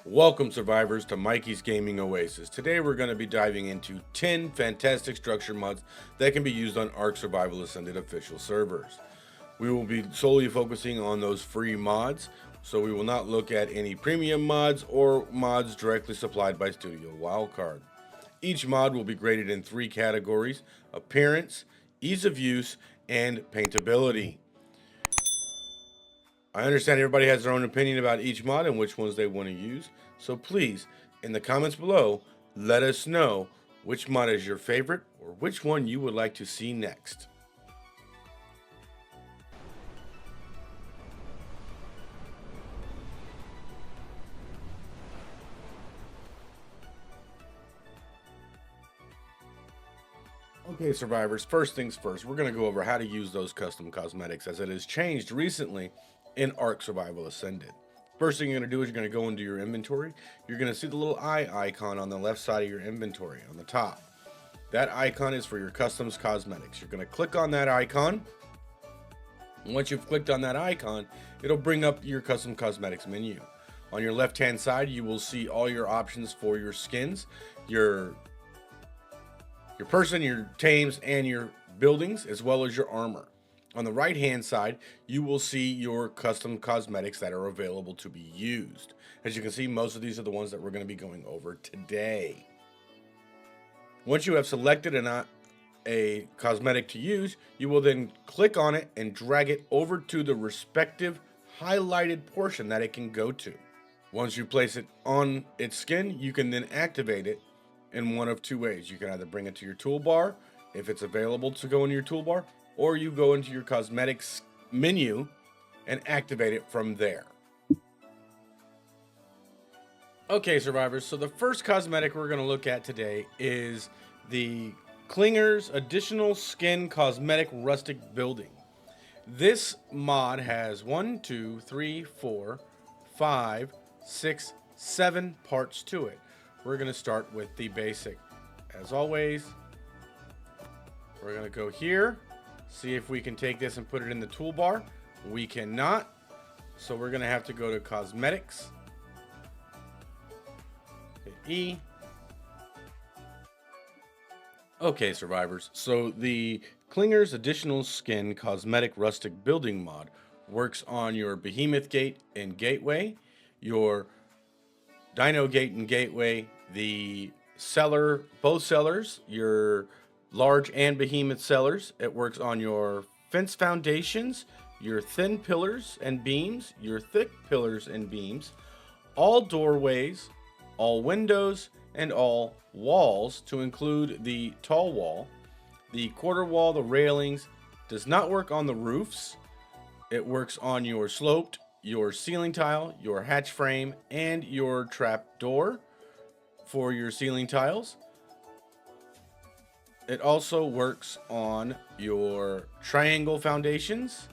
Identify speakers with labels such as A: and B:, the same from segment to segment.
A: Welcome, survivors, to Mikey's Gaming Oasis. Today we're going to be diving into 10 fantastic structure mods that can be used on ARK Survival Ascended official servers. We will be solely focusing on those free mods, so we will not look at any premium mods or mods directly supplied by Studio Wildcard. Each mod will be graded in 3 categories: appearance, ease of use, and paintability. I understand everybody has their own opinion about each mod and which ones they want to use, so please, in the comments below, let us know which mod is your favorite or which one you would like to see next. Okay, survivors, first things first, we're going to go over how to use those custom cosmetics as it has changed recently in ARK Survival Ascended. First thing you're going to do is you're going to go into your inventory. You're going to see the little eye icon on the left side of your inventory on the top. That icon is for your customs cosmetics. You're going to click on that icon. And once you've clicked on that icon, it'll bring up your custom cosmetics menu. On your left hand side, you will see all your options for your skins, your person, your tames, and your buildings, as well as your armor. On the right hand side, you will see your custom cosmetics that are available to be used. As you can see, most of these are the ones that we're going to be going over today. Once you have selected a cosmetic to use, you will then click on it and drag it over to the respective highlighted portion that it can go to. Once you place it on its skin, you can then activate it in one of 2 ways. You can either bring it to your toolbar, if it's available to go into your toolbar, or you go into your cosmetics menu and activate it from there. Okay, survivors, so the first cosmetic we're going to look at today is the Klinger's additional skin cosmetic rustic building. This mod has 1, 2, 3, 4, 5, 6, 7 parts to it. We're going to start with the basic. As always, we're going to go here, see if we can take this and put it in the toolbar. We cannot, so we're going to have to go to cosmetics, hit E. Okay, survivors, so the Klinger's additional skin cosmetic rustic building mod works on your behemoth gate and gateway, your dino gate and gateway, the cellar, both cellars, your large and behemoth cellars. It works on your fence foundations, your thin pillars and beams, your thick pillars and beams, all doorways, all windows, and all walls, to include the tall wall, the quarter wall, the railings. Does not work on the roofs. It works on your sloped, your ceiling tile, your hatch frame, and your trap door for your ceiling tiles. It also works on your triangle foundations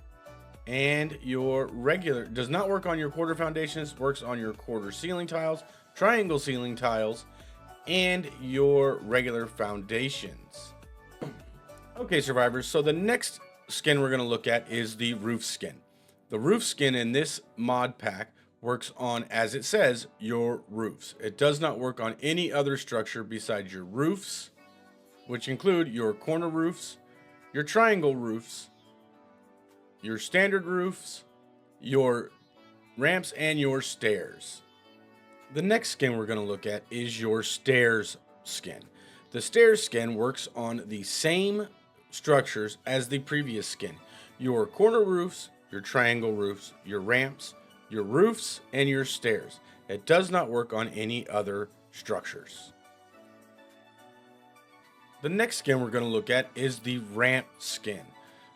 A: and your regular, does not work on your quarter foundations, works on your quarter ceiling tiles, triangle ceiling tiles, and your regular foundations. Okay, survivors, so the next skin we're going to look at is the roof skin. The roof skin in this mod pack works on, as it says, your roofs. It does not work on any other structure besides your roofs, which include your corner roofs, your triangle roofs, your standard roofs, your ramps, and your stairs. The next skin we're going to look at is your stairs skin. The stairs skin works on the same structures as the previous skin: your corner roofs, your triangle roofs, your ramps, your roofs, and your stairs. It does not work on any other structures. The next skin we're going to look at is the ramp skin.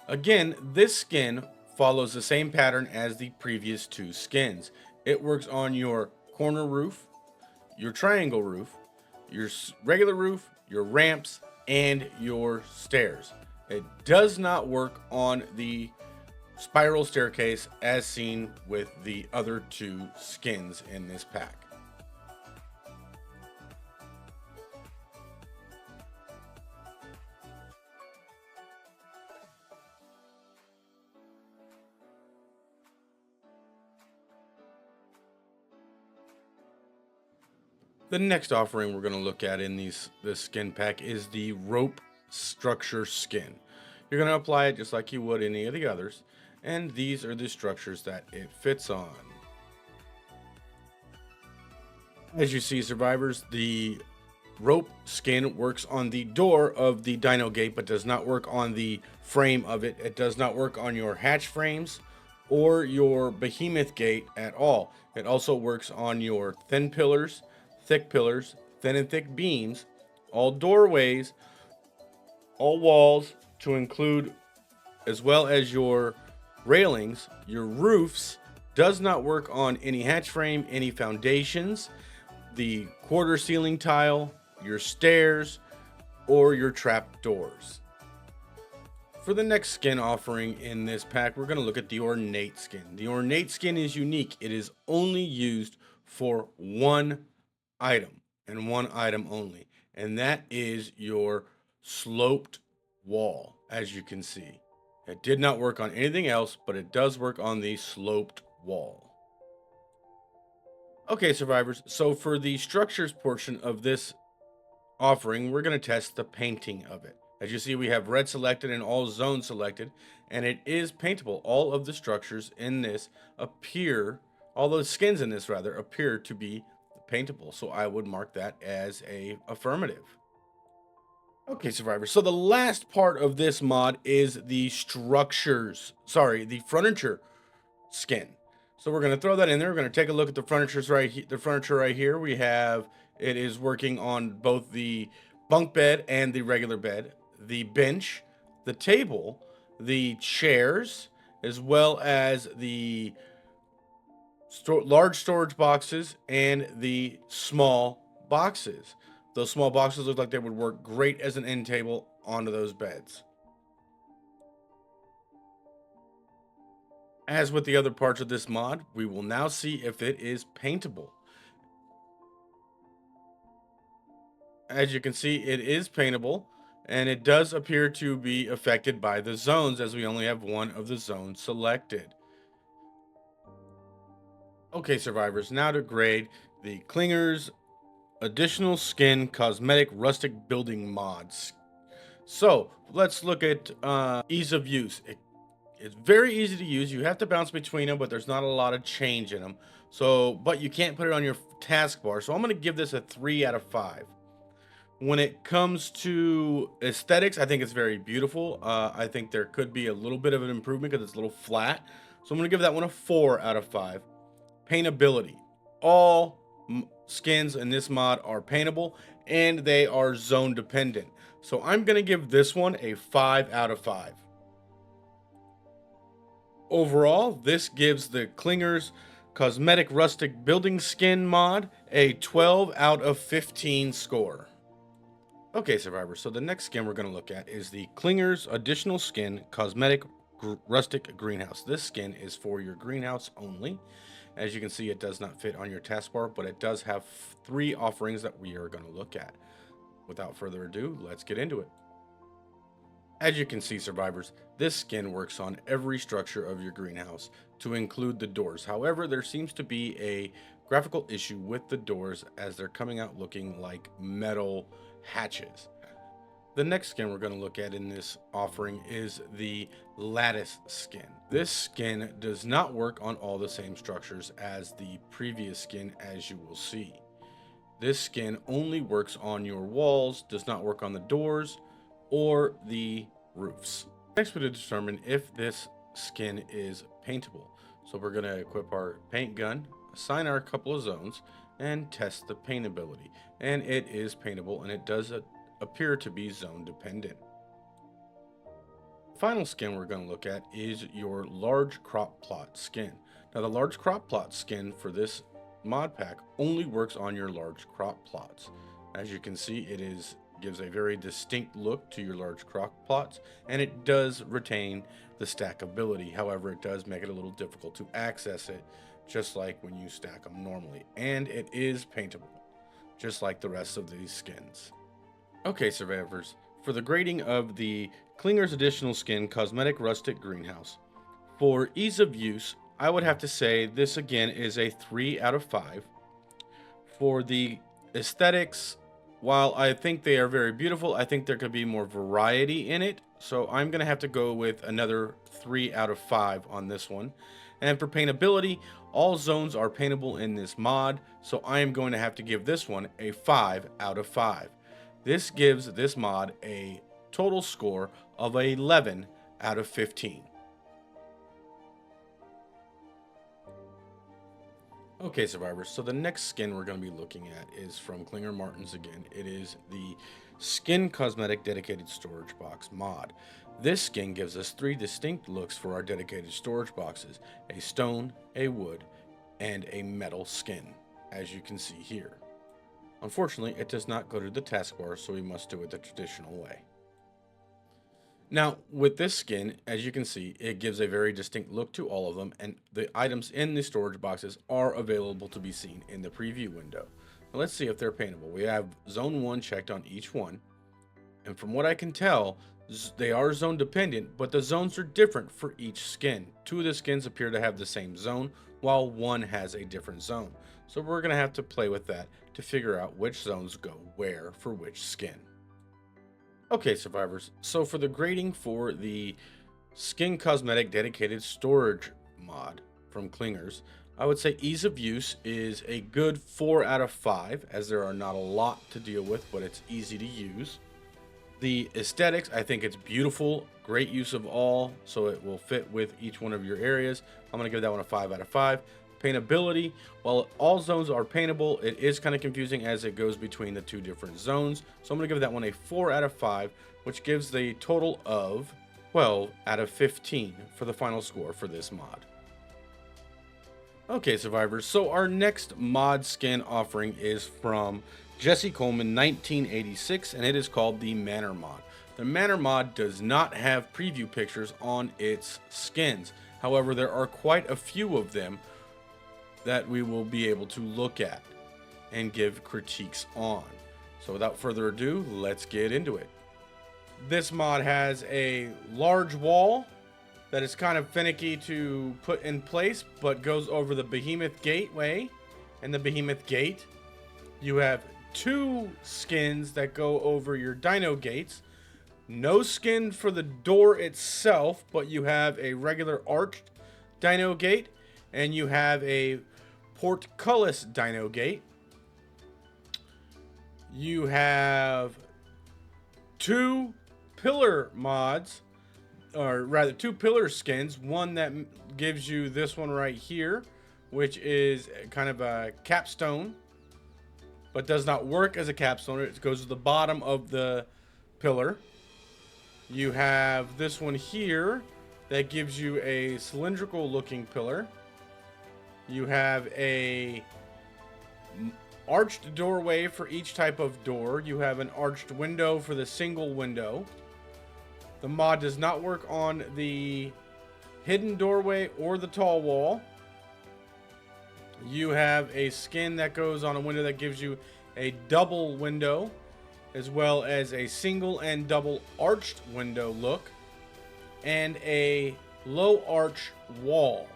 A: Again, this skin follows the same pattern as the previous 2 skins. It works on your corner roof, your triangle roof, your regular roof, your ramps, and your stairs. It does not work on the spiral staircase as seen with the other 2 skins in this pack. The next offering we're going to look at in this skin pack is the rope structure skin. You're going to apply it just like you would any of the others, and these are the structures that it fits on. As you see, survivors, the rope skin works on the door of the dino gate, but does not work on the frame of it. It does not work on your hatch frames or your behemoth gate at all. It also works on your thin pillars, thin and thick beams, all doorways, all walls, to include as well as your railings. Your roofs does not work on any hatch frame, any foundations, the quarter ceiling tile, your stairs, or your trap doors. For the next skin offering in this pack, we're going to look at the ornate skin. The ornate skin is unique. It is only used for one item and one item only, and that is your sloped wall. As you can see, it did not work on anything else, but it does work on the sloped wall. Okay, survivors, so for the structures portion of this offering, we're going to test the painting of it. As you see, we have red selected and all zones selected, and it is paintable. All of the structures in this appear, all those skins in this rather, appear to be paintable. So I would mark that as a affirmative. Okay, survivors. So the last part of this mod is the the furniture skin. So we're going to throw that in there. We're going to take a look at the furniture right here. We have, it is working on both the bunk bed and the regular bed, the bench, the table, the chairs, as well as the large storage boxes and the small boxes. Those small boxes look like they would work great as an end table onto those beds. As with the other parts of this mod, we will now see if it is paintable. As you can see, it is paintable, and it does appear to be affected by the zones, as we only have one of the zones selected. Okay, survivors, now to grade the Klinger's additional skin cosmetic rustic building mods. So let's look at ease of use. It's very easy to use. You have to bounce between them, but there's not a lot of change in them. So, but you can't put it on your taskbar. So I'm going to give this a 3 out of 5. When it comes to aesthetics, I think it's very beautiful. I think there could be a little bit of an improvement because it's a little flat. So I'm going to give that one a 4 out of 5. Paintability. All skins in this mod are paintable, and they are zone dependent. So I'm going to give this one a 5 out of 5. Overall, this gives the Klinger's cosmetic rustic building skin mod a 12 out of 15 score. Okay, survivors, so the next skin we're going to look at is the Klinger's additional skin cosmetic rustic greenhouse. This skin is for your greenhouse only. As you can see, it does not fit on your taskbar, but it does have 3 offerings that we are going to look at. Without further ado, let's get into it. As you can see, survivors, this skin works on every structure of your greenhouse, to include the doors. However, there seems to be a graphical issue with the doors, as they're coming out looking like metal hatches. The next skin we're going to look at in this offering is the lattice skin. This skin does not work on all the same structures as the previous skin, as you will see. This skin only works on your walls, does not work on the doors or the roofs. Next, we're going to determine if this skin is paintable. So we're going to equip our paint gun, assign our couple of zones, and test the paintability. And it is paintable, and it does appear to be zone dependent. Final skin we're going to look at is your large crop plot skin. Now, the large crop plot skin for this mod pack only works on your large crop plots. As you can see, it gives a very distinct look to your large crop plots, and it does retain the stackability. However, it does make it a little difficult to access it, just like when you stack them normally. And it is paintable, just like the rest of these skins. Okay, survivors, for the grading of the Klinger's additional skin cosmetic rustic greenhouse, for ease of use, I would have to say this again is a 3 out of 5. For the aesthetics, while I think they are very beautiful, I think there could be more variety in it. So I'm going to have to go with another 3 out of 5 on this one. And for paintability, all zones are paintable in this mod, so I am going to have to give this one a 5 out of 5. This gives this mod a total score of 11 out of 15. Okay, survivors, so the next skin we're going to be looking at is from KlingerMartins again. It is the Skin Cosmetic Dedicated Storage Box mod. This skin gives us 3 distinct looks for our dedicated storage boxes: a stone, a wood, and a metal skin, as you can see here. Unfortunately, it does not go to the taskbar, so we must do it the traditional way. Now, with this skin, as you can see, it gives a very distinct look to all of them, and the items in the storage boxes are available to be seen in the preview window. Now, let's see if they're paintable. We have Zone 1 checked on each one, and from what I can tell, they are zone dependent, but the zones are different for each skin. 2 of the skins appear to have the same zone, while 1 has a different zone. So we're going to have to play with that to figure out which zones go where for which skin. Okay, survivors, so for the grading for the Skin Cosmetic Dedicated Storage mod from Klingers, I would say ease of use is a good 4 out of 5, as there are not a lot to deal with, but it's easy to use. The aesthetics, I think it's beautiful, great use of all, so it will fit with each one of your areas. I'm going to give that one a 5 out of 5. Paintability, while all zones are paintable, it is kind of confusing as it goes between the 2 different zones. So I'm going to give that one a 4 out of 5, which gives the total of 12 out of 15 for the final score for this mod. Okay, survivors, so our next mod skin offering is from Jesse Coleman 1986, and it is called the Manor Mod. The Manor Mod does not have preview pictures on its skins. However, there are quite a few of them that we will be able to look at and give critiques on. So without further ado, let's get into it. This mod has a large wall that is kind of finicky to put in place, but goes over the Behemoth Gateway and the Behemoth Gate. You have 2 skins that go over your Dino Gates. No skin for the door itself, but you have a regular arched Dino Gate, and you have a portcullis Dino Gate. You have 2 pillar mods, or rather 2 pillar skins. One that gives you this one right here, which is kind of a capstone, but does not work as a capstone. It goes to the bottom of the pillar. You have this one here that gives you a cylindrical looking pillar. You have a arched doorway for each type of door. You have an arched window for the single window. The mod does not work on the hidden doorway or the tall wall. You have a skin that goes on a window that gives you a double window, as well as a single and double arched window look, and a low arch wall.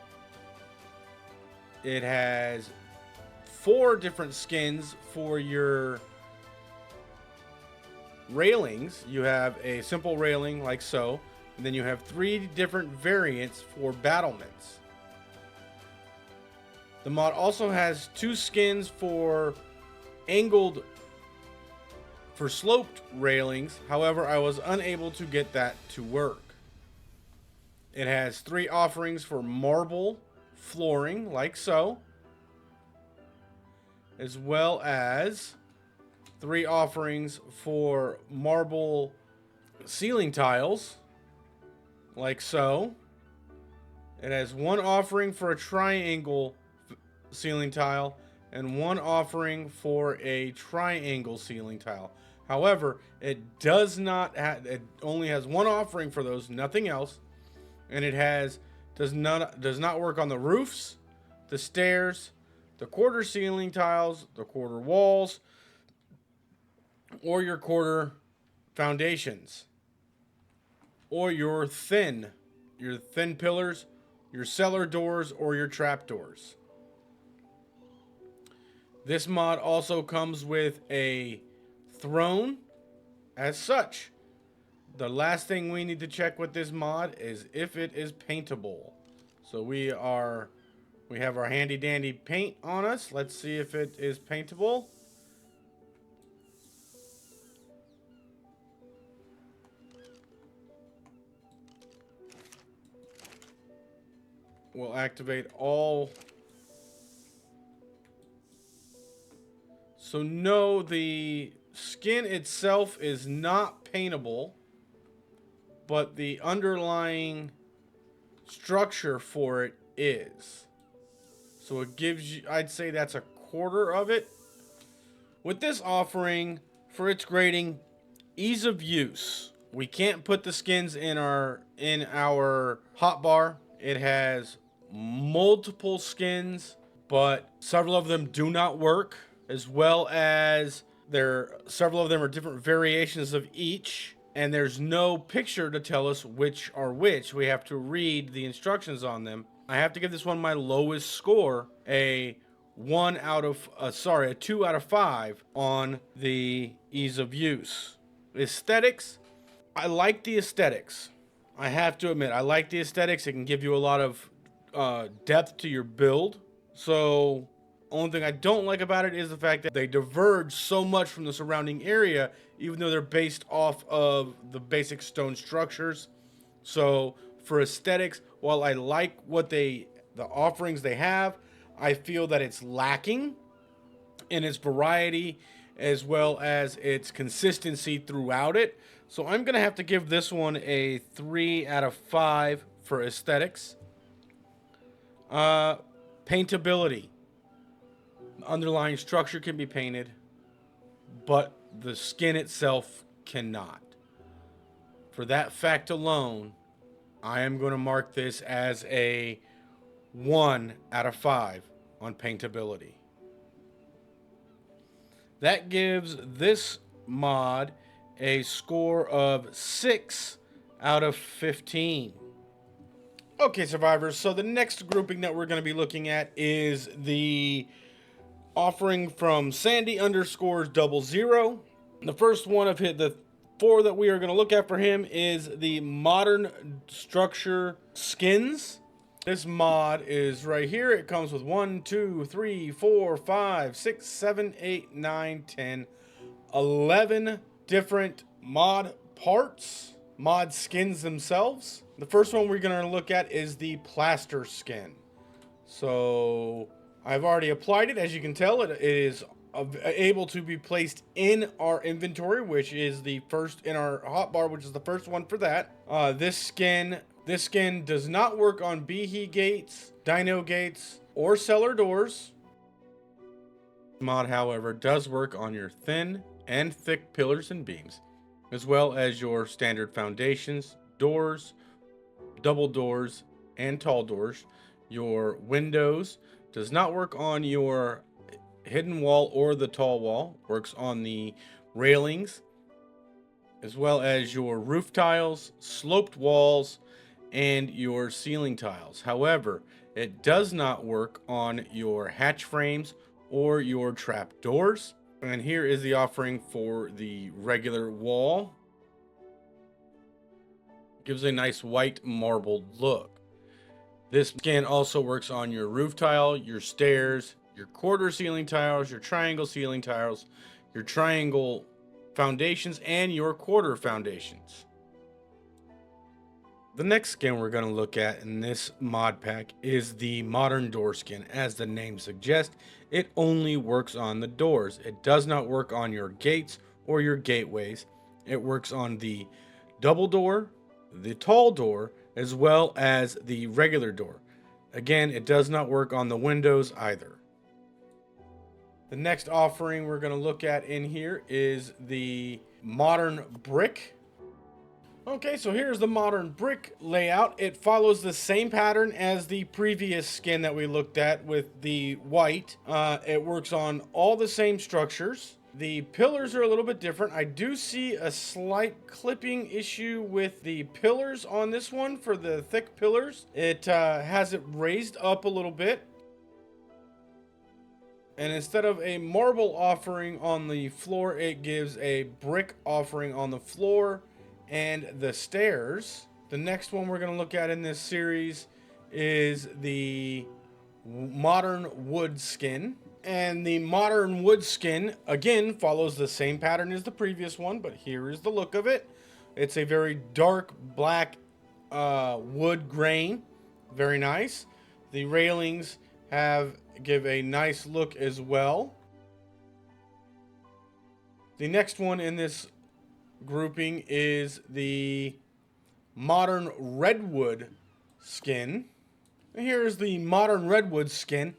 A: It has 4 different skins for your railings. You have a simple railing like so, and then you have 3 different variants for battlements. The mod also has 2 skins for sloped railings. However, I was unable to get that to work. It has 3 offerings for marble flooring like so, as well as 3 offerings for marble ceiling tiles like so. It has 1 offering for a triangle ceiling tile and 1 offering for a triangle ceiling tile. However, it only has 1 offering for those, nothing else, and it does not work on the roofs, the stairs, the quarter ceiling tiles, the quarter walls, or your quarter foundations, or your thin pillars, your cellar doors, or your trap doors. This mod also comes with a throne as such. The last thing we need to check with this mod is if it is paintable. So we have our handy dandy paint on us. Let's see if it is paintable. We'll activate all. So no, the skin itself is not paintable, but the underlying structure for it is. So it gives you, I'd say that's a quarter of it. With this offering, for its grading, ease of use. We can't put the skins in our hotbar. It has multiple skins, but several of them do not work, as well as several of them are different variations of each, and there's no picture to tell us which are which. We have to read the instructions on them. I have to give this one my lowest score, a 2 out of 5 on the ease of use. Aesthetics, I like the aesthetics. I have to admit, I like the aesthetics. It can give you a lot of depth to your build. So, only thing I don't like about it is the fact that they diverge so much from the surrounding area, even though they're based off of the basic stone structures. So, for aesthetics, while I like the offerings they have, I feel that it's lacking in its variety as well as its consistency throughout it. So I'm going to have to give this one a 3 out of 5 for aesthetics. Paintability. The underlying structure can be painted, but the skin itself cannot. For that fact alone, I am going to mark this as a 1 out of 5 on paintability. That gives this mod a score of 6 out of 15. Okay, survivors, so the next grouping that we're going to be looking at is the offering from Sandy_00. The first one of the 4 that we are going to look at for him is the modern structure skins. This mod is right here. It comes with 1, 2, 3, 4, 5, 6, 7, 8, 9, 10, 11 different mod parts, mod skins themselves. The first one we're going to look at is the Plaster skin. So I've already applied it. As you can tell, it is able to be placed in our inventory, which is the first in our hotbar, which is the first one for that. This skin does not work on behe gates, dino gates, or cellar doors. Mod, however, does work on your thin and thick pillars and beams, as well as your standard foundations, doors, double doors, and tall doors. Your windows does not work on your hidden wall or the tall wall. Works on the railings, as well as your roof tiles, sloped walls, and your ceiling tiles. However, it does not work on your hatch frames or your trap doors. And here is the offering for the regular wall. Gives a nice white marbled look. This skin also works on your roof tile, your stairs, your quarter ceiling tiles, your triangle ceiling tiles, your triangle foundations, and your quarter foundations. The next skin we're going to look at in this mod pack is the modern door skin. As the name suggests, it only works on the doors. It does not work on your gates or your gateways. It works on the double door, the tall door, as well as the regular door. Again, it does not work on the windows either. The next offering we're going to look at in here is the modern brick. Okay, so here's the modern brick layout. It follows the same pattern as the previous skin that we looked at with the white. It works on all the same structures. The pillars are a little bit different. I do see a slight clipping issue with the pillars on this one for the thick pillars. It has it raised up a little bit. And instead of a marble offering on the floor, it gives a brick offering on the floor and the stairs. The next one we're going to look at in this series is the modern wood skin. And the modern wood skin, again, follows the same pattern as the previous one, but here is the look of it. It's a very dark black wood grain. Very nice. The railings give a nice look as well. The next one in this grouping is the modern redwood skin. Here's the modern redwood skin.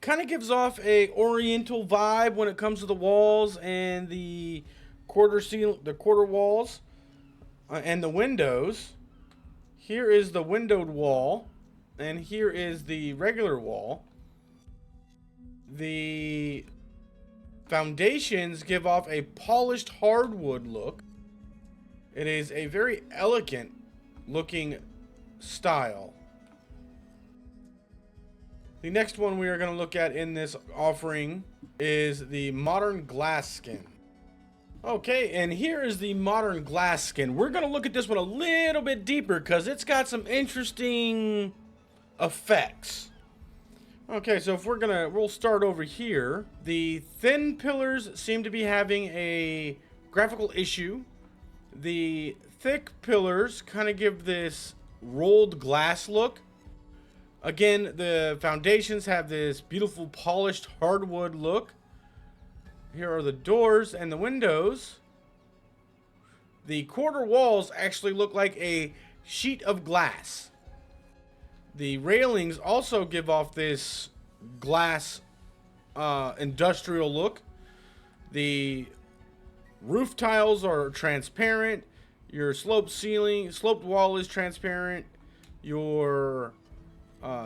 A: Kind of gives off a oriental vibe when it comes to the walls and the quarter walls and the windows. Here is the windowed wall, and here is the regular wall. The foundations give off a polished hardwood look. It is a very elegant looking style. The next one we are going to look at in this offering is the modern glass skin. Okay, and here is the modern glass skin. We're going to look at this one a little bit deeper because it's got some interesting effects. Okay, so if we'll start over here. The thin pillars seem to be having a graphical issue. The thick pillars kind of give this rolled glass look. Again, the foundations have this beautiful polished hardwood look. Here are the doors and the windows. The quarter walls actually look like a sheet of glass. The railings also give off this glass industrial look. The roof tiles are transparent. Your sloped wall is transparent. Your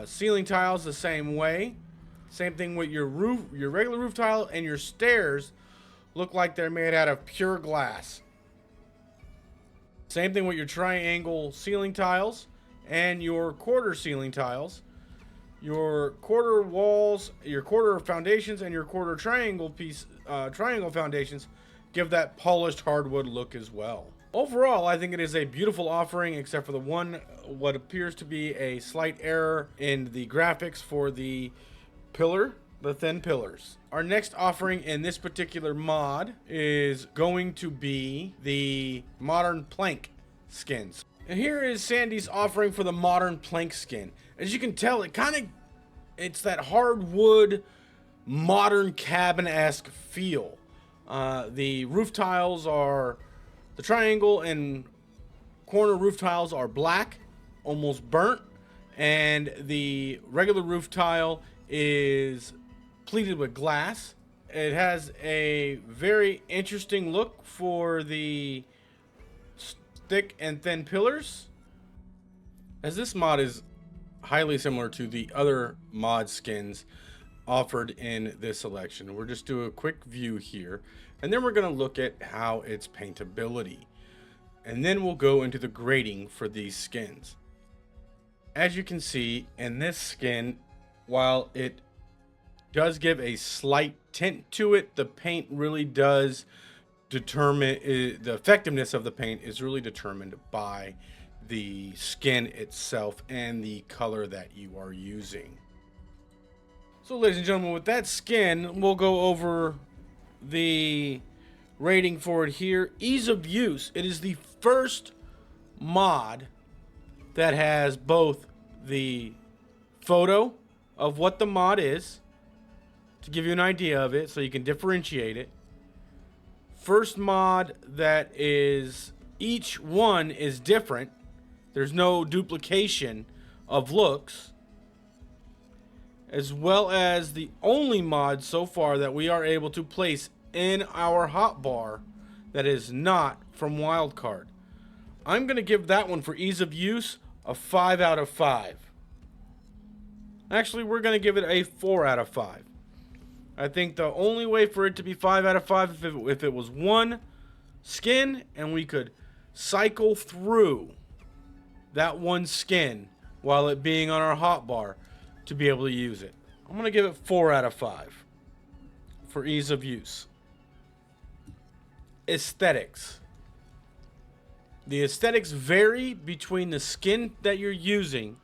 A: ceiling tiles the same way. Same thing with your roof, your regular roof tile, and your stairs look like they're made out of pure glass. Same thing with your triangle ceiling tiles and your quarter ceiling tiles. Your quarter walls, your quarter foundations, and your quarter triangle foundations give that polished hardwood look as well. Overall, I think it is a beautiful offering, except for what appears to be a slight error in the graphics for the thin pillars. Our next offering in this particular mod is going to be the modern plank skins. And here is Sandy's offering for the modern plank skin. As you can tell, it's that hardwood modern cabin-esque feel. The roof tiles are, the triangle and corner roof tiles are black, almost burnt, and the regular roof tile is pleated with glass. It has a very interesting look for the thick and thin pillars, as this mod is highly similar to the other mod skins offered in this selection. We'll just do a quick view here, and then we're going to look at how its paintability, and then we'll go into the grading for these skins. As you can see in this skin, while it does give a slight tint to it, the paint really does determine, the effectiveness of the paint is really determined by the skin itself and the color that you are using. So ladies and gentlemen, with that skin, we'll go over the rating for it here. Ease of use. It is the first mod that has both the photo of what the mod is, to give you an idea of it so you can differentiate it. First mod that is, each one is different. There's no duplication of looks. As well as the only mod so far that we are able to place in our hotbar that is not from Wildcard. I'm going to give that one, for ease of use, a 5 out of 5. Actually, we're going to give it a 4 out of 5. I think the only way for it to be 5 out of 5 if it was one skin and we could cycle through that one skin while it being on our hotbar to be able to use it. I'm going to give it 4 out of 5. for ease of use. Aesthetics. The aesthetics vary between the skin that you're using,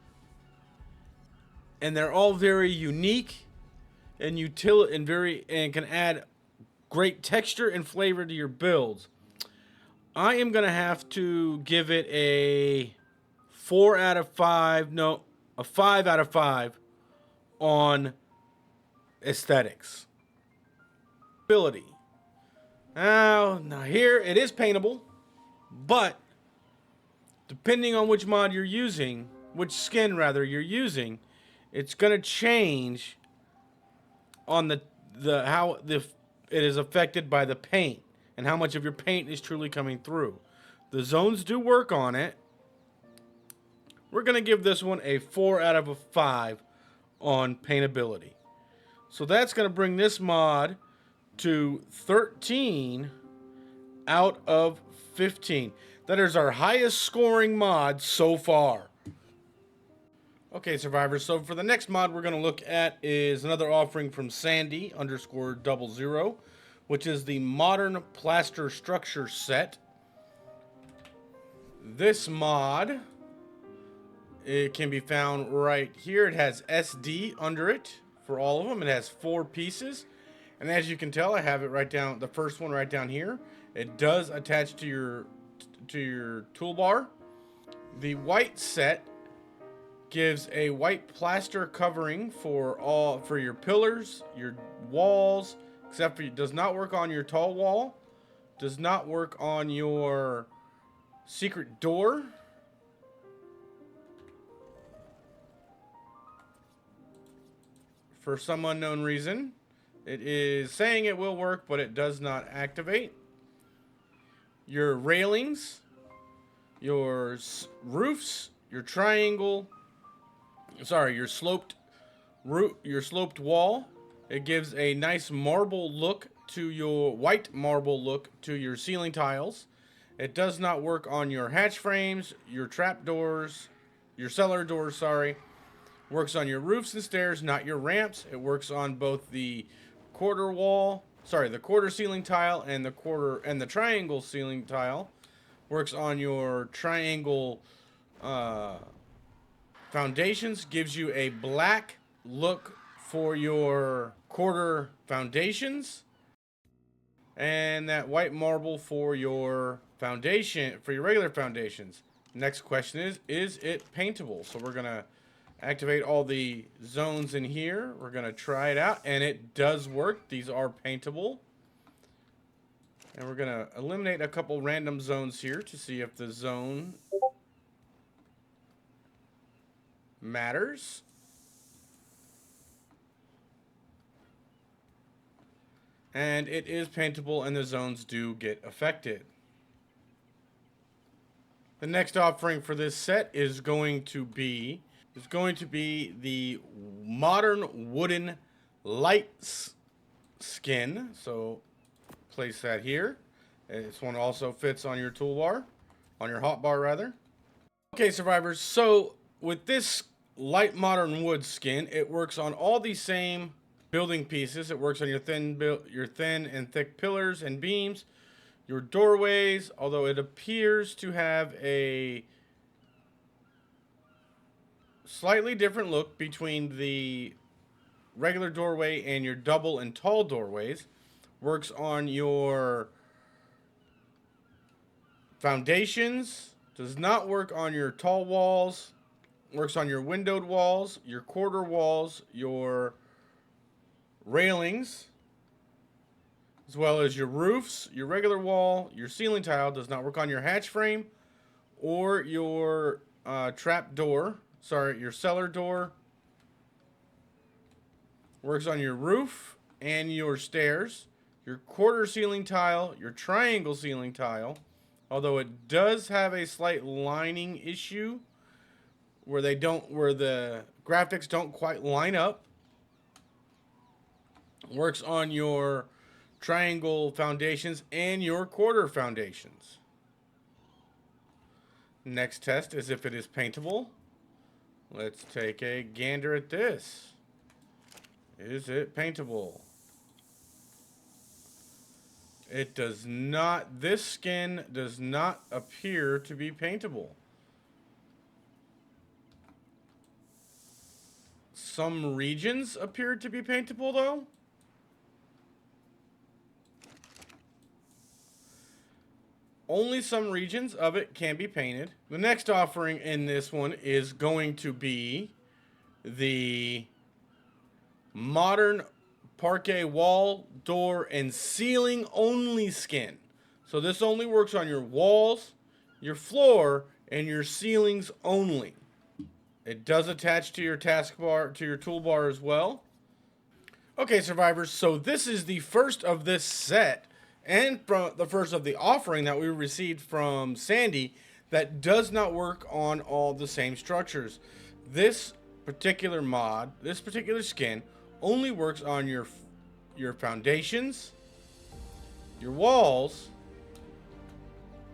A: and they're all very unique and and can add great texture and flavor to your builds. I am gonna have to give it a 4 out of 5. No, a 5 out of 5 on aesthetics. Ability. Now here it is paintable, but depending on which mod you're using, which skin rather you're using, it's gonna change on how it is affected by the paint and how much of your paint is truly coming through. The zones do work on it. We're gonna give this one a 4 out of 5 on paintability. So that's gonna bring this mod to 13 out of 15. That is our highest scoring mod so far. Okay, survivors, so for the next mod we're going to look at is another offering from Sandy_00, which is the Modern Plaster Structure Set. This mod, it can be found right here. It has SD under it for all of them. It has 4 pieces. And as you can tell, I have it right down, the first one right down here. It does attach to your toolbar. The white set gives a white plaster covering for your pillars, your walls, except for it does not work on your tall wall, does not work on your secret door. For some unknown reason, it is saying it will work, but it does not activate. Your railings, your roofs, your your sloped wall. It gives a nice marble look to your white marble look to your ceiling tiles. It does not work on your hatch frames, your trap doors, your cellar doors, sorry. Works on your roofs and stairs, not your ramps. It works on both the quarter ceiling tile and the triangle ceiling tile. Works on your triangle foundations, gives you a black look for your quarter foundations, and that white marble for your foundation, for your regular foundations. Next question is it paintable? So we're gonna activate all the zones in here. We're gonna try it out, and it does work. These are paintable. And we're gonna eliminate a couple random zones here to see if the zone matters. And it is paintable, and the zones do get affected. The next offering for this set is going to be the Modern Wooden Light Skin. So place that here. This one also fits on your toolbar, on your hotbar rather. Okay, survivors, so with this light modern wood skin, it works on all the same building pieces. It works on your thin and thick pillars and beams, your doorways, although it appears to have a slightly different look between the regular doorway and your double and tall doorways. Works on your foundations, does not work on your tall walls, works on your windowed walls, your quarter walls, your railings, as well as your roofs, your regular wall, your ceiling tile. Does not work on your hatch frame or your trap door, your cellar door. Works on your roof and your stairs, your quarter ceiling tile, your triangle ceiling tile, although it does have a slight lining issue where the graphics don't quite line up. Works on your triangle foundations and your quarter foundations. Next test is if it is paintable. Let's take a gander at this. Is it paintable? It does not, this skin does not appear to be paintable. Some regions appear to be paintable though. Only some regions of it can be painted. The next offering in this one is going to be the modern parquet wall, door, and ceiling only skin. So this only works on your walls, your floor, and your ceilings only. It does attach to your taskbar, to your toolbar as well. Okay, survivors, so this is the first of this set, and from the first of the offering that we received from Sandy that does not work on all the same structures. This particular mod, this particular skin, only works on your foundations, your walls,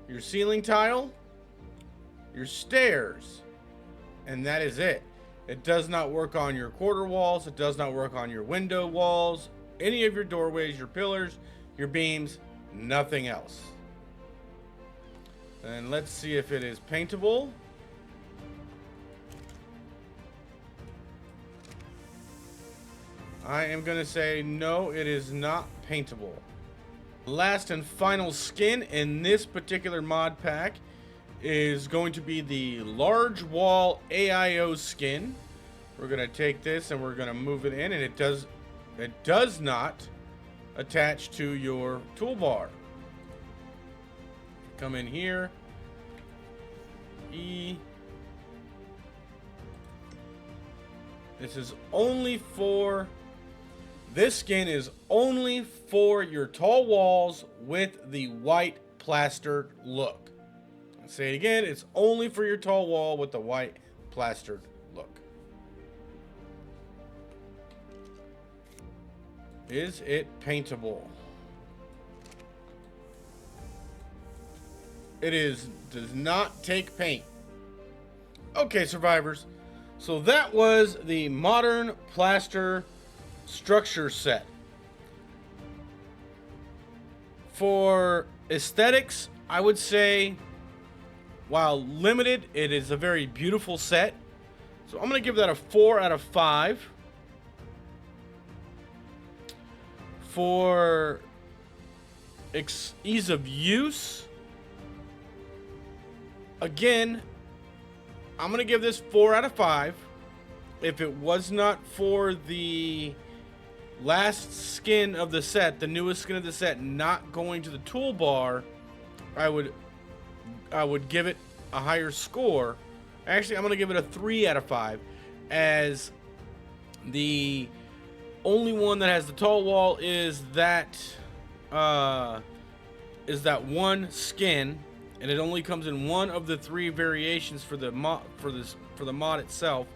A: your ceiling tile, your stairs, and that is it. It does not work on your quarter walls. It does not work on your window walls, any of your doorways, your pillars, your beams, nothing else. And let's see if it is paintable. I am going to say no, it is not paintable. Last and final skin in this particular mod pack is going to be the large wall AIO skin. We're going to take this and we're going to move it in, and it does not attach to your toolbar. Come in here, E. This is only for, this skin is only for your tall walls with the white plastered look. I'll say it again, it's only for your tall wall with the white plastered look. Is it paintable? It does not take paint. Okay, survivors. So that was the modern plaster structure set. For aesthetics, I would say, while limited, it is a very beautiful set. So I'm going to give that a 4 out of 5. For ease of use, again, I'm going to give this 4 out of 5. If it was not for the last skin of the set, the newest skin of the set, not going to the toolbar, I would give it a higher score. Actually, I'm going to give it a 3 out of 5, as the only one that has the tall wall is that one skin, and it only comes in one of the 3 variations for the mod itself.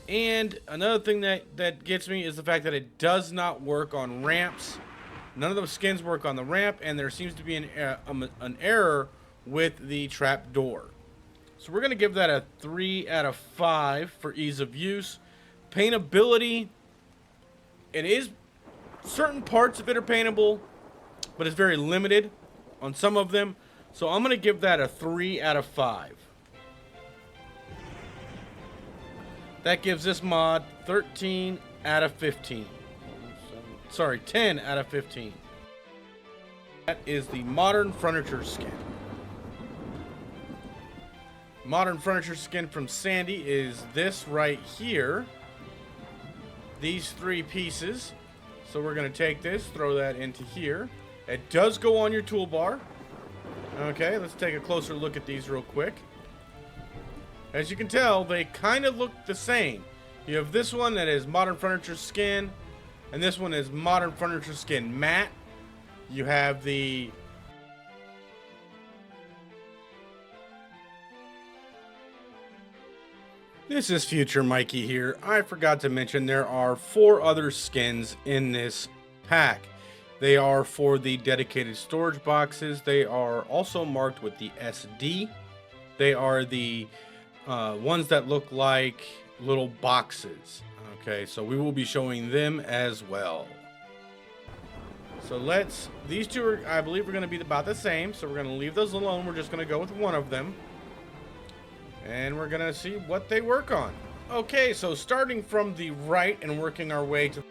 A: And another thing that gets me is the fact that it does not work on ramps. None of those skins work on the ramp, and there seems to be an error with the trap door. So we're going to give that a 3 out of 5 for ease of use. Paintability, it is, certain parts of it are paintable, but it's very limited on some of them. So I'm going to give that a 3 out of 5. That gives this mod 13 out of 15. Sorry, 10 out of 15. That is the modern furniture skin. Modern furniture skin from Sandy is this right here. These 3 pieces. So we're going to take this, throw that into here. It does go on your toolbar. Okay, let's take a closer look at these real quick. As you can tell, they kind of look the same. You have this one that is modern furniture skin, and this one is modern furniture skin matte. You have the This is Future Mikey here. I forgot to mention there are 4 other skins in this pack. They are for the dedicated storage boxes. They are also marked with the SD. They are the ones that look like little boxes. Okay, so we will be showing them as well. So these two are, I believe, are going to be about the same. So we're going to leave those alone. We're just going to go with one of them. And we're going to see what they work on. Okay, so starting from the right and working our way to...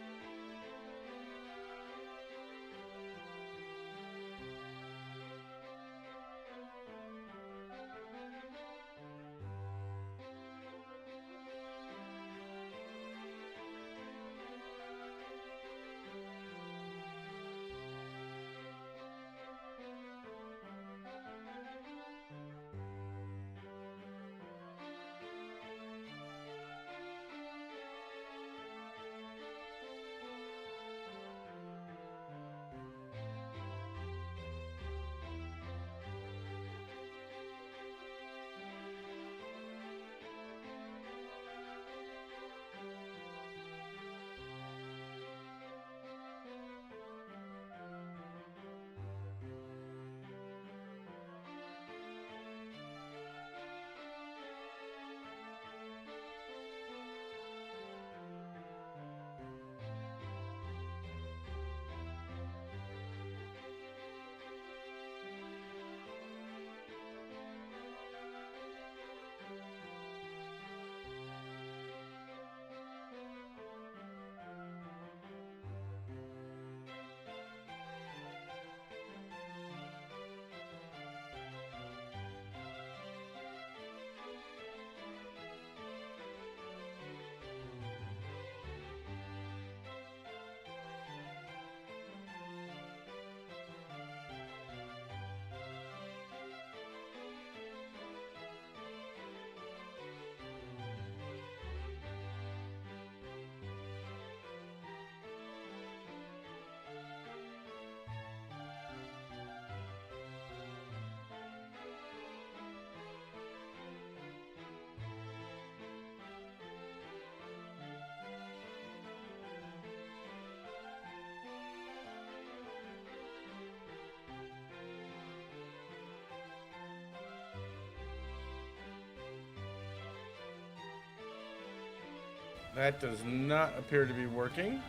A: That does not appear to be working.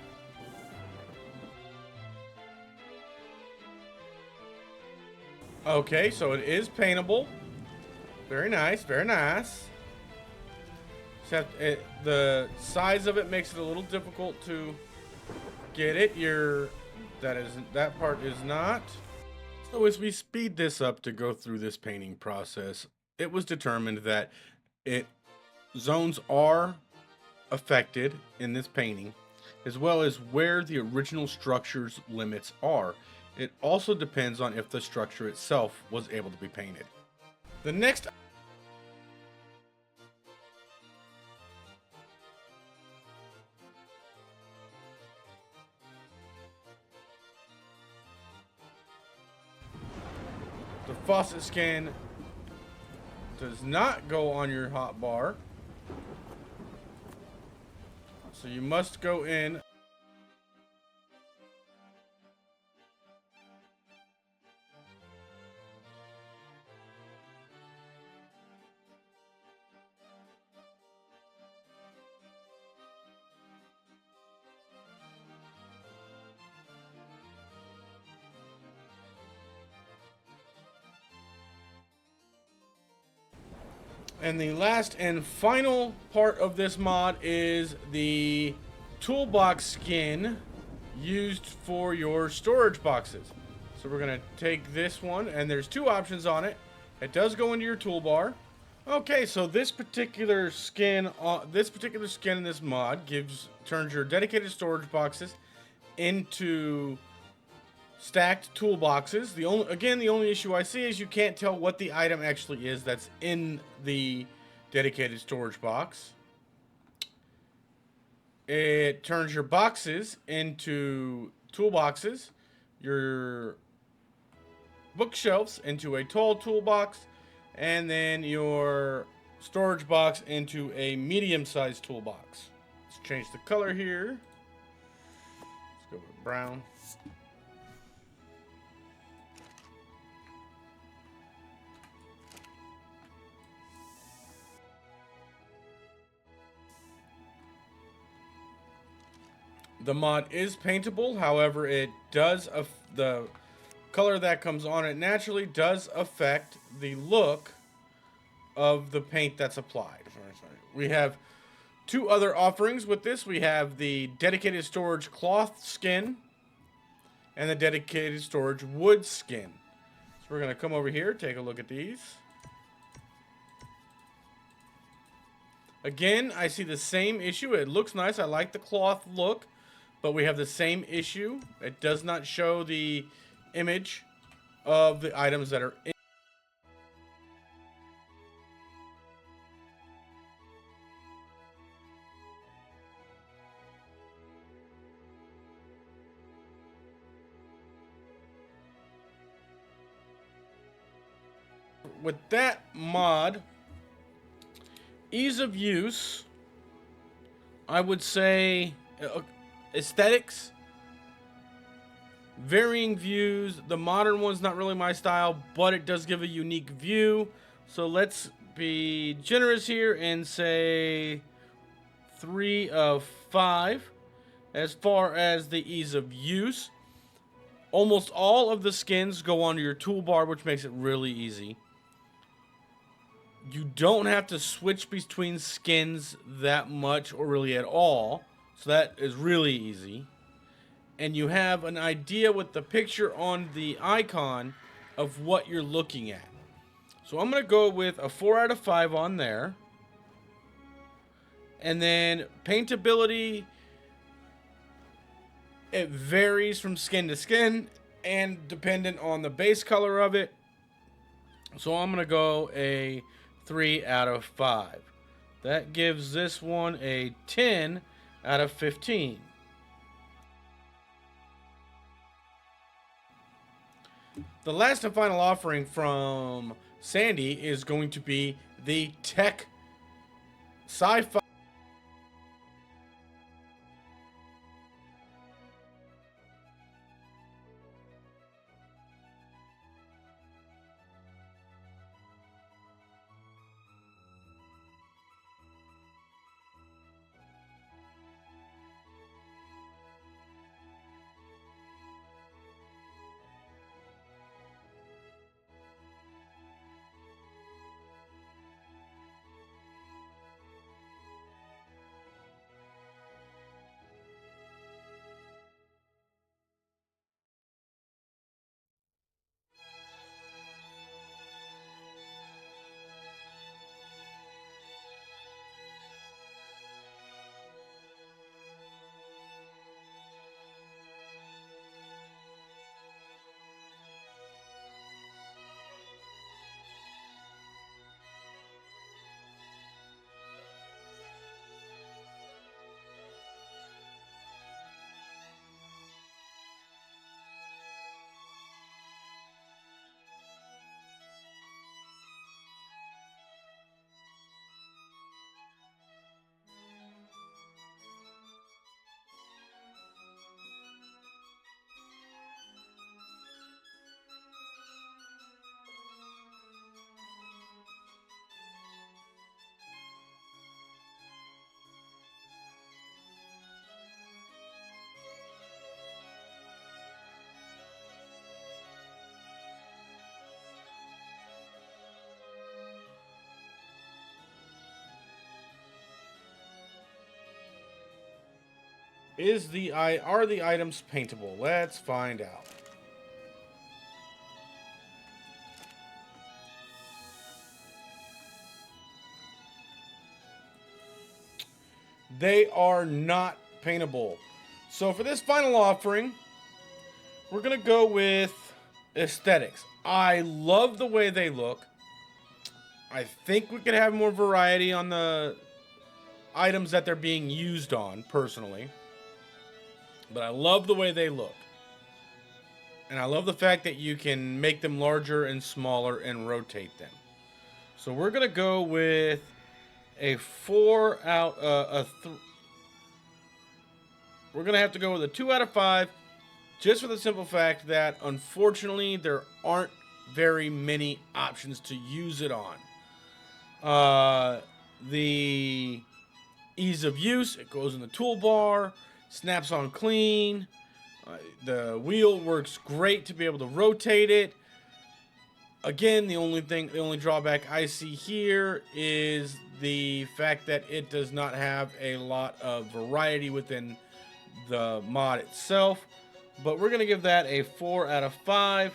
A: Okay, so it is paintable. Very nice, very nice. Except the size of it makes it a little difficult to get it. That part is not. So as we speed this up to go through this painting process, it was determined that zones are affected in this painting, as well as where the original structure's limits are. It also depends on if the structure itself was able to be painted. The next the faucet skin does not go on your hot bar. So you must go in. And the last and final part of this mod is the toolbox skin used for your storage boxes. So we're going to take this one, and there's two options on it. It does go into your toolbar. Okay, so this particular skin in this mod turns your dedicated storage boxes into stacked toolboxes. The only issue I see is you can't tell what the item actually is that's in the dedicated storage box. It turns your boxes into toolboxes, your bookshelves into a tall toolbox, and then your storage box into a medium-sized toolbox. Let's change the color here. Let's go with brown. The mod is paintable, however, it does the color that comes on it naturally does affect the look of the paint that's applied. We have two other offerings with this. We have the dedicated storage cloth skin and the dedicated storage wood skin. So we're going to come over here, take a look at these. Again, I see the same issue. It looks nice. I like the cloth look, but we have the same issue. It does not show the image of the items that are in. With that mod, ease of use, I would say aesthetics, varying views. The modern one's not really my style, but it does give a unique view. So let's be generous here and say 3 of 5. As far as the ease of use, almost all of the skins go onto your toolbar, which makes it really easy. You don't have to switch between skins that much or really at all. So that is really easy. And you have an idea with the picture on the icon of what you're looking at. So I'm going to go with a 4 out of 5 on there. And then paintability, it varies from skin to skin and dependent on the base color of it. So I'm going to go a 3 out of 5. That gives this one a 10 out of 15. The last and final offering from Sandy is going to be the Tek Sci-Fi. Are the items paintable? Let's find out. They are not paintable. So for this final offering, we're gonna go with aesthetics. I love the way they look. I think we could have more variety on the items that they're being used on, personally. But I love the way they look. And I love the fact that you can make them larger and smaller and rotate them. So we're going to go with a 4 out of... We're going to have to go with a 2 out of 5. Just for the simple fact that, unfortunately, there aren't very many options to use it on. The ease of use, it goes in the toolbar. snaps on clean. The wheel works great to be able to rotate it. Again, the only drawback I see here is the fact that it does not have a lot of variety within the mod itself. But we're going to give that a 4 out of 5.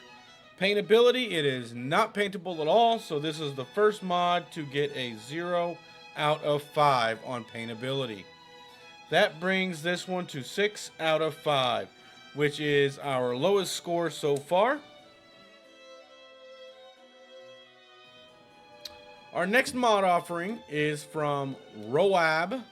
A: Paintability, it is not paintable at all. So this is the first mod to get a 0 out of 5 on paintability. That brings this one to 6 out of 5, which is our lowest score so far. Our next mod offering is from Raaawb.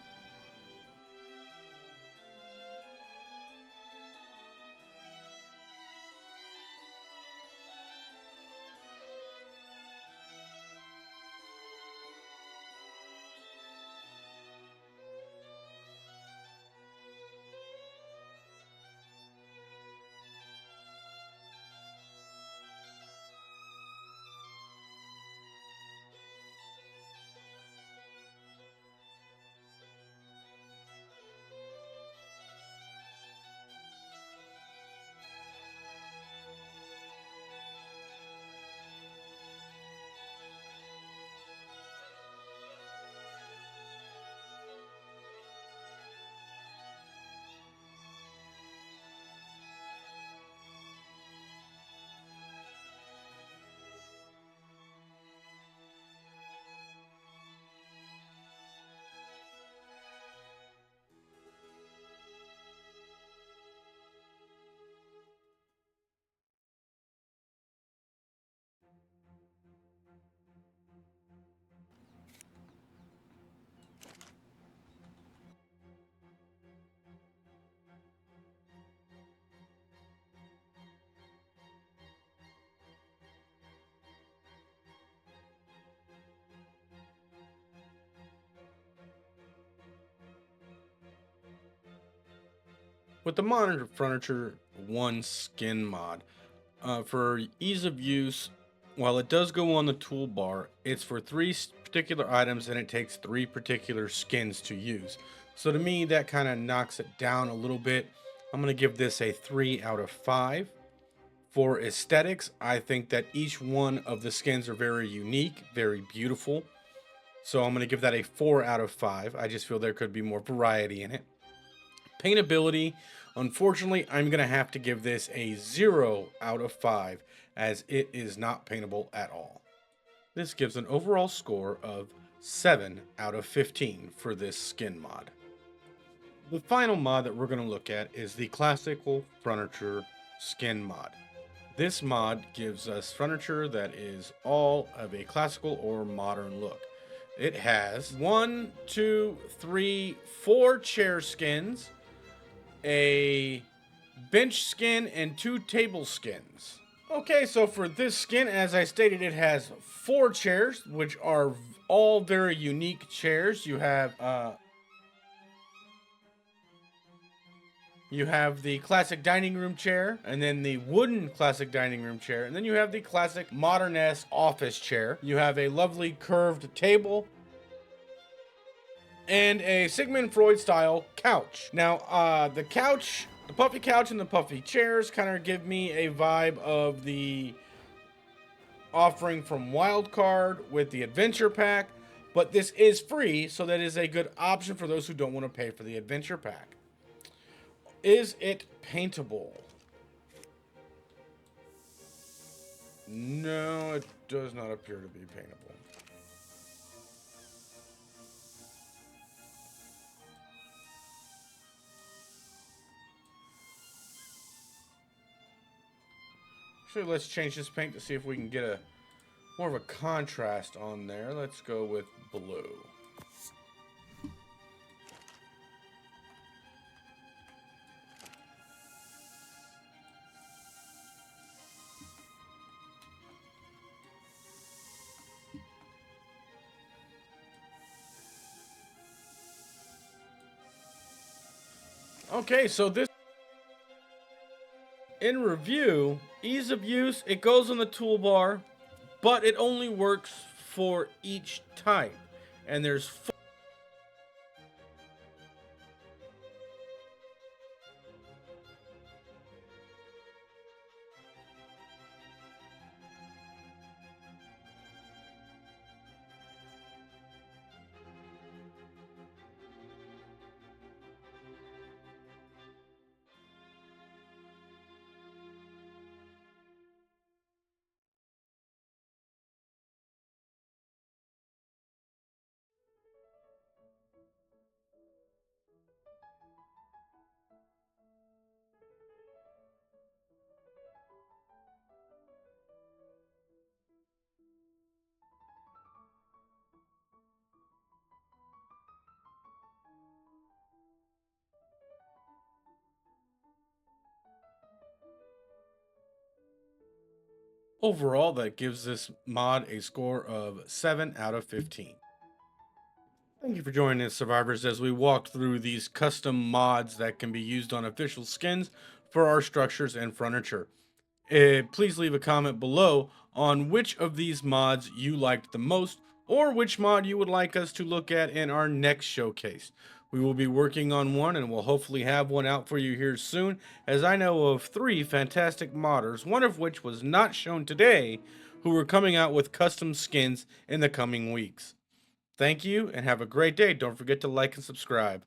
A: With the Modern Furniture 1 skin mod, for ease of use, while it does go on the toolbar, it's for 3 particular items and it takes 3 particular skins to use. So to me, that kind of knocks it down a little bit. I'm going to give this a 3 out of 5. For aesthetics, I think that each one of the skins are very unique, very beautiful. So I'm going to give that a 4 out of 5. I just feel there could be more variety in it. Paintability, unfortunately, I'm going to have to give this a 0 out of 5 as it is not paintable at all. This gives an overall score of 7 out of 15 for this skin mod. The final mod that we're going to look at is the Classical Furniture Skin Mod. This mod gives us furniture that is all of a classical or modern look. It has 1, 2, 3, 4 chair skins, a bench skin, and 2 table skins. Okay, so for this skin, as I stated, it has 4 chairs, which are all very unique chairs. You have the classic dining room chair, and then the wooden classic dining room chair, and then you have the classic modern-esque office chair. You have a lovely curved table, and a Sigmund Freud style couch. Now, the couch, the puffy couch and the puffy chairs kind of give me a vibe of the offering from Wildcard with the adventure pack, but this is free, so that is a good option for those who don't want to pay for the adventure pack. Is it paintable? No, it does not appear to be paintable. Actually, let's change this paint to see if we can get a more of a contrast on there. Let's go with blue. Okay, so this, in review, ease of use, it goes on the toolbar, but it only works for each type. And there's Overall, that gives this mod a score of 7 out of 15. Thank you for joining us, survivors, as we walked through these custom mods that can be used on official skins for our structures and furniture. Please leave a comment below on which of these mods you liked the most, or which mod you would like us to look at in our next showcase. We will be working on one and we'll hopefully have one out for you here soon, as I know of 3 fantastic modders, one of which was not shown today, who are coming out with custom skins in the coming weeks. Thank you and have a great day. Don't forget to like and subscribe.